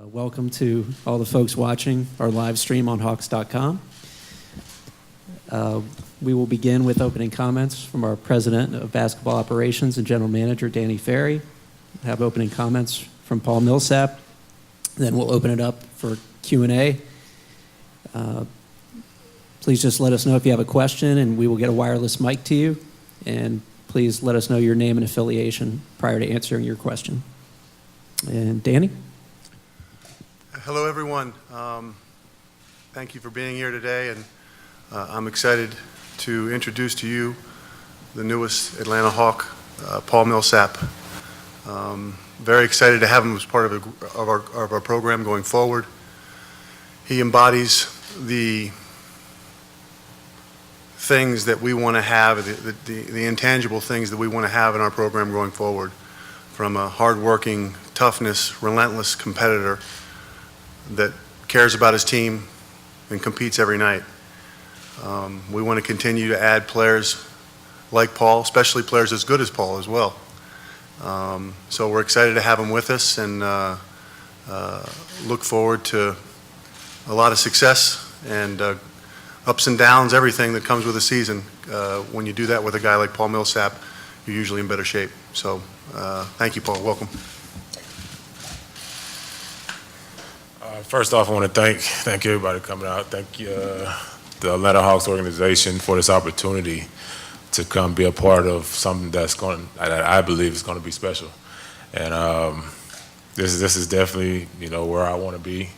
Welcome to all the folks watching our live stream on Hawks.com. We will begin with opening comments from our President of Basketball Operations and General Manager, Danny Ferry. We'll have opening comments from Paul Millsap. Then we'll open it up for Q&A. Please just let us know if you have a question, and we will get a wireless mic to you. And please let us know your name and affiliation prior to answering your question. And Danny? Hello, everyone. Thank you for being here today, and I'm excited to introduce to you the newest Atlanta Hawk, Paul Millsap. Very excited to have him as part of our program going forward. He embodies the things that we want to have, the intangible things that we want to have in our program going forward, from a hardworking, toughness, relentless competitor that cares about his team and competes every night. We want to continue to add players like Paul, especially players as good as Paul as well. So we're excited to have him with us, and look forward to a lot of success and ups and downs, everything that comes with a season. When you do that with a guy like Paul Millsap, you're usually in better shape. So thank you, Paul. Welcome. First off, I want to thank everybody coming out. Thank you, the Atlanta Hawks organization, for this opportunity to come be a part of something that I believe is going to be special. And this is definitely, where I want to be,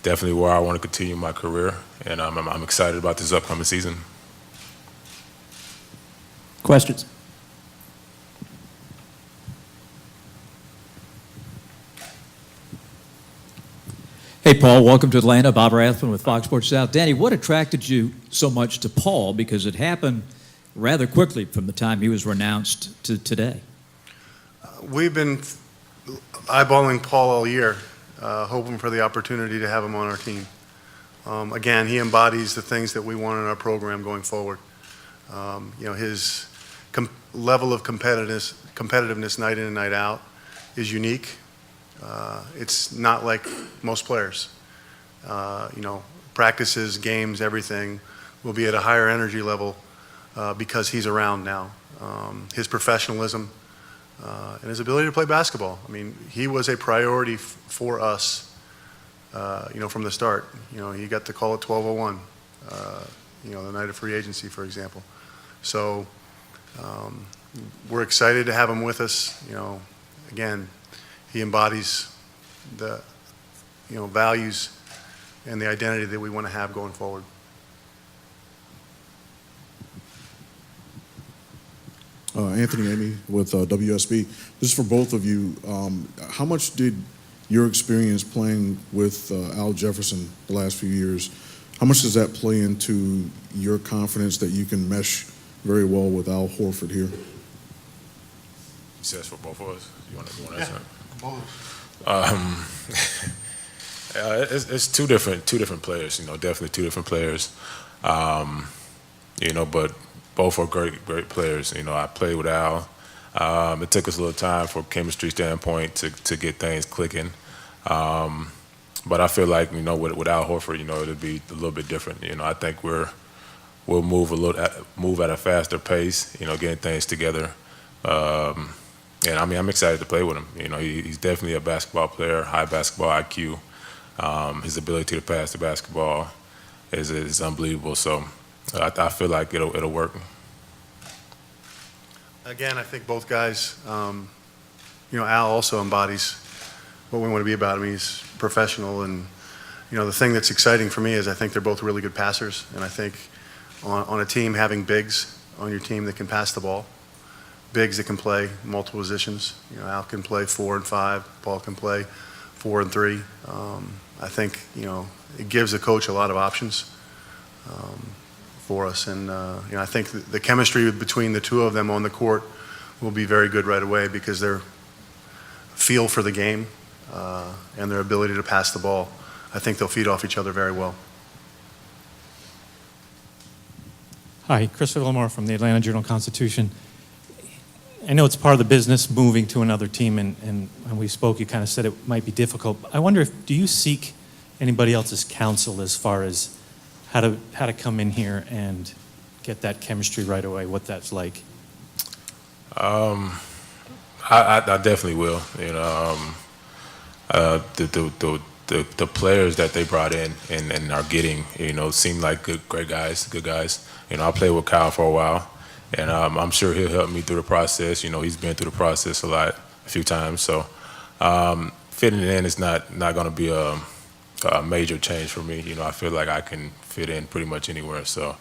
definitely where I want to continue my career, and I'm excited about this upcoming season. Questions? Hey, Paul, welcome to Atlanta. Bob Rathman with Fox Sports South. Danny, what attracted you so much to Paul? Because it happened rather quickly from the time he was renounced to today. We've been eyeballing Paul all year, hoping for the opportunity to have him on our team. Again, he embodies the things that we want in our program going forward. His level of competitiveness night in and night out is unique. It's not like most players. Practices, games, everything will be at a higher energy level because he's around now. His professionalism and his ability to play basketball. I mean, he was a priority for us, from the start. He got the call at 12:01, the night of free agency, for example. So we're excited to have him with us. Again, he embodies the values and the identity that we want to have going forward. Anthony Amy with WSB. This is for both of you. How much did your experience playing with Al Jefferson the last few years, how much does that play into your confidence that you can mesh very well with Al Horford here? He says for both of us. You want to answer? It's two different players. Definitely two different players. But both are great players. I played with Al. It took us a little time from a chemistry standpoint to get things clicking. But I feel like with Al Horford, it'll be a little bit different. I think we'll move at a faster pace. Getting things together. And I'm excited to play with him. He's definitely a basketball player, high basketball IQ. His ability to pass the basketball is unbelievable. So I feel like it'll work. Again, I think both guys, Al also embodies what we want to be about him. He's professional, and the thing that's exciting for me is I think they're both really good passers, and I think on a team, having bigs on your team that can pass the ball, bigs that can play multiple positions. Al can play 4 and 5. Paul can play 4 and 3. I think it gives the coach a lot of options for us, and I think the chemistry between the two of them on the court will be very good right away because their feel for the game and their ability to pass the ball, I think they'll feed off each other very well. Hi, Christopher Lamar from the Atlanta Journal-Constitution. I know it's part of the business moving to another team, and when we spoke, you kind of said it might be difficult. I wonder do you seek anybody else's counsel as far as how to come in here and get that chemistry right away, what that's like? I definitely will. You know, the players that they brought in and are getting, you know, seem like good guys. You know, I played with Kyle for a while, and I'm sure he'll help me through the process. You know, he's been through the process a few times. So fitting in is not going to be a major change for me. You know, I feel like I can fit in pretty much anywhere. So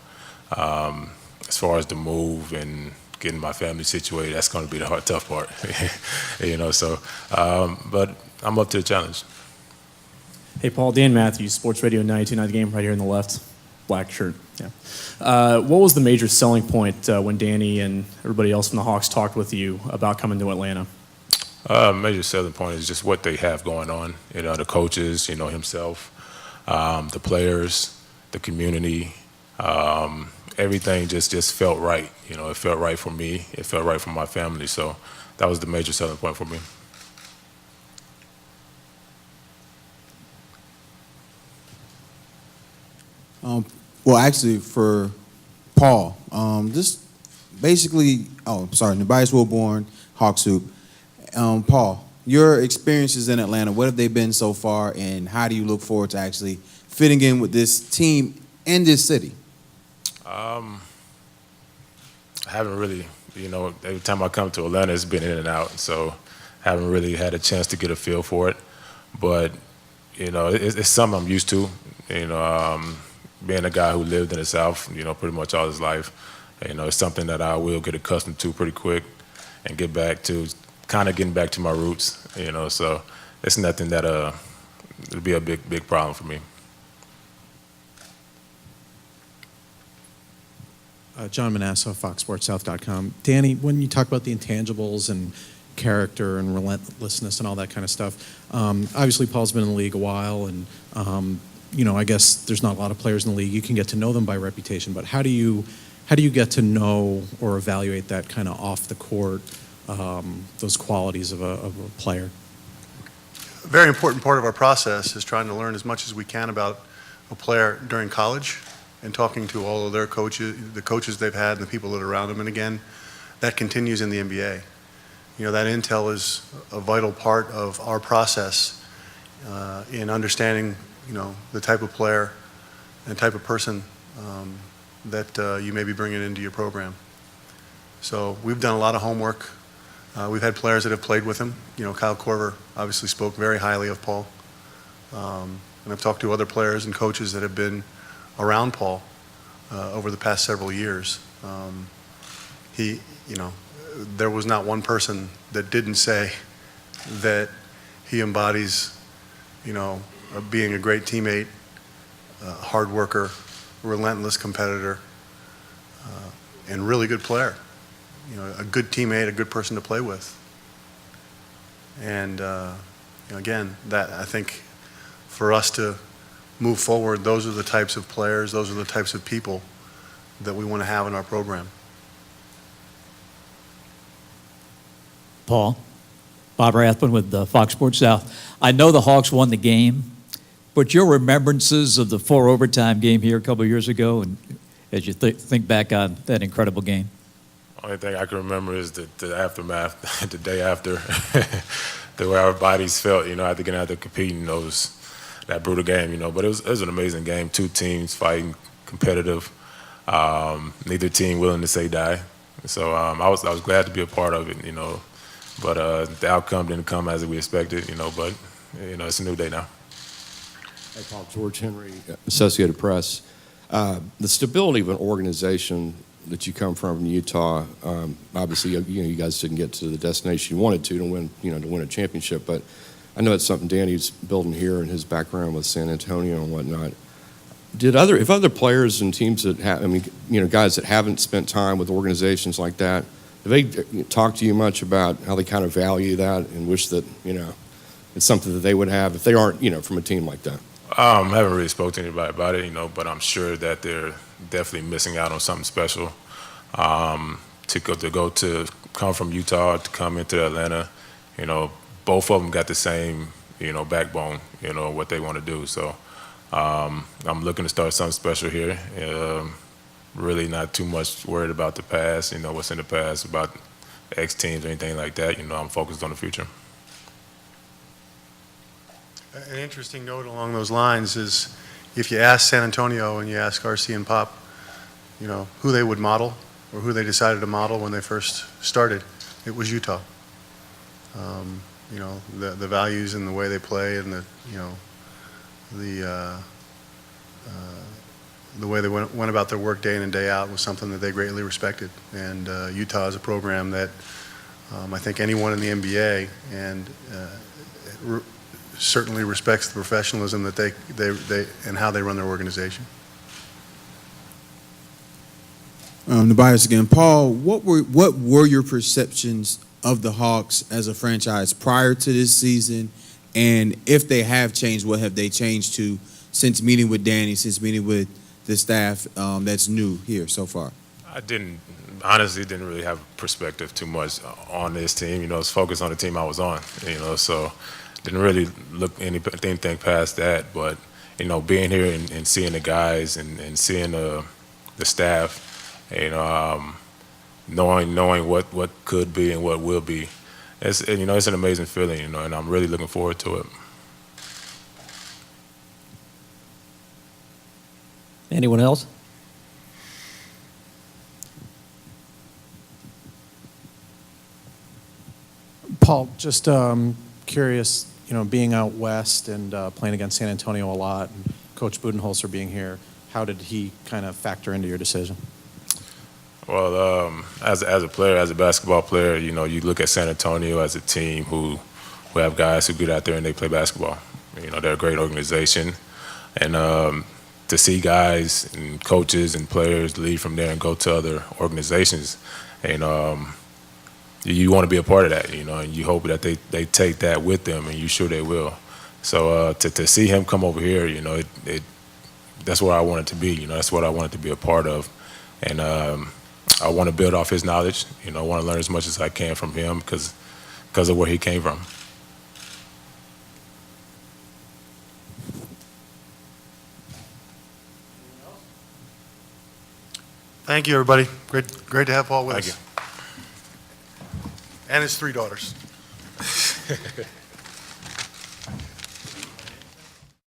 as far as the move and getting my family situated, that's going to be the tough part. You know, so but I'm up to the challenge. Hey, Paul, Dan Matthews, Sports Radio 92.9 The Game, right here on the left, black shirt. Yeah. What was the major selling point when Danny and everybody else from the Hawks talked with you about coming to Atlanta? Major selling point is just what they have going on. You know, the coaches, you know, himself, the players, the community, everything just felt right. You know, it felt right for me. It felt right for my family. So that was the major selling point for me. Well, actually, for Paul, just basically, Tobias Wilborn, Hawks Hoop. Paul, your experiences in Atlanta, what have they been so far, and how do you look forward to actually fitting in with this team and this city? I haven't really, you know, every time I come to Atlanta, it's been in and out, so I haven't really had a chance to get a feel for it. But, you know, it's something I'm used to, you know, being a guy who lived in the South, you know, pretty much all his life. You know, it's something that I will get accustomed to pretty quick and get back to, kind of getting back to my roots, you know, so it's nothing that it'll be a big problem for me. John Manasso, FoxSportsSouth.com. Danny, when you talk about the intangibles and character and relentlessness and all that kind of stuff, obviously Paul's been in the league a while, and you know, I guess there's not a lot of players in the league. You can get to know them by reputation, but how do you get to know or evaluate that kind of off the court, those qualities of a player? A very important part of our process is trying to learn as much as we can about a player during college and talking to all of their coaches, the coaches they've had and the people that are around them. And again, that continues in the NBA. You know, that intel is a vital part of our process in understanding, you know, the type of player and type of person that you may be bringing into your program. So we've done a lot of homework. We've had players that have played with him. You know, Kyle Korver obviously spoke very highly of Paul. And I've talked to other players and coaches that have been around Paul over the past several years. You know, there was not one person that didn't say that he embodies, you know, being a great teammate, hard worker, relentless competitor, and really good player. You know, a good teammate, a good person to play with. And you know, again, that I think for us to move forward, those are the types of players, those are the types of people that we want to have in our program. Paul, Bob Rathbun with Fox Sports South. I know the Hawks won the game, but your remembrances of the 4 overtime game here a couple of years ago, and as you think back on that incredible game? Only thing I can remember is the aftermath, the day after, the way our bodies felt, you know, after getting out there competing that brutal game, you know. But it was an amazing game. 2 teams fighting, competitive. Neither team willing to say die. So I was glad to be a part of it, you know. But the outcome didn't come as we expected, you know. But you know, it's a new day now. Hey, Paul, George Henry, Associated Press. The stability of an organization that you come from in Utah, obviously, you know, you guys didn't get to the destination you wanted to win a championship. But I know it's something Danny's building here in his background with San Antonio and whatnot. If other players and teams that guys that haven't spent time with organizations like that, have they talked to you much about how they kind of value that and wish that, you know, it's something that they would have if they aren't, you know, from a team like that? I haven't really spoken to anybody about it, you know, but I'm sure that they're definitely missing out on something special to go to come from Utah to come into Atlanta, both of them got the same, backbone, what they want to do. So I'm looking to start something special here. Really not too much worried about the past, what's in the past, about X teams or anything like that. I'm focused on the future. An interesting note along those lines is if you ask San Antonio and you ask RC and Pop, who they would model or who they decided to model when they first started, it was Utah. The values and the way they play and the way they went about their work day in and day out was something that they greatly respected. And Utah is a program that I think anyone in the NBA and certainly respects the professionalism that they and how they run their organization. Tobias again. Paul, what were your perceptions of the Hawks as a franchise prior to this season? And if they have changed, what have they changed to since meeting with Danny, since meeting with the staff that's new here so far? I honestly didn't really have perspective too much on this team. It's focused on the team I was on, so didn't really look anything past that. But, being here and seeing the guys and seeing the staff, knowing what could be and what will be, it's an amazing feeling, and I'm really looking forward to it. Anyone else? Paul, just curious, being out west and playing against San Antonio a lot, and Coach Budenholzer being here, how did he kind of factor into your decision? Well, as a player, as a basketball player, you look at San Antonio as a team who have guys who get out there and they play basketball. They're a great organization, and to see guys and coaches and players leave from there and go to other organizations, and you want to be a part of that, and you hope that they take that with them, and you're sure they will. So to see him come over here, that's where I wanted to be. That's what I wanted to be a part of, and I want to build off his knowledge. I want to learn as much as I can from him because of where he came from. Thank you, everybody. Great to have Paul with Thank us. And his 3 daughters.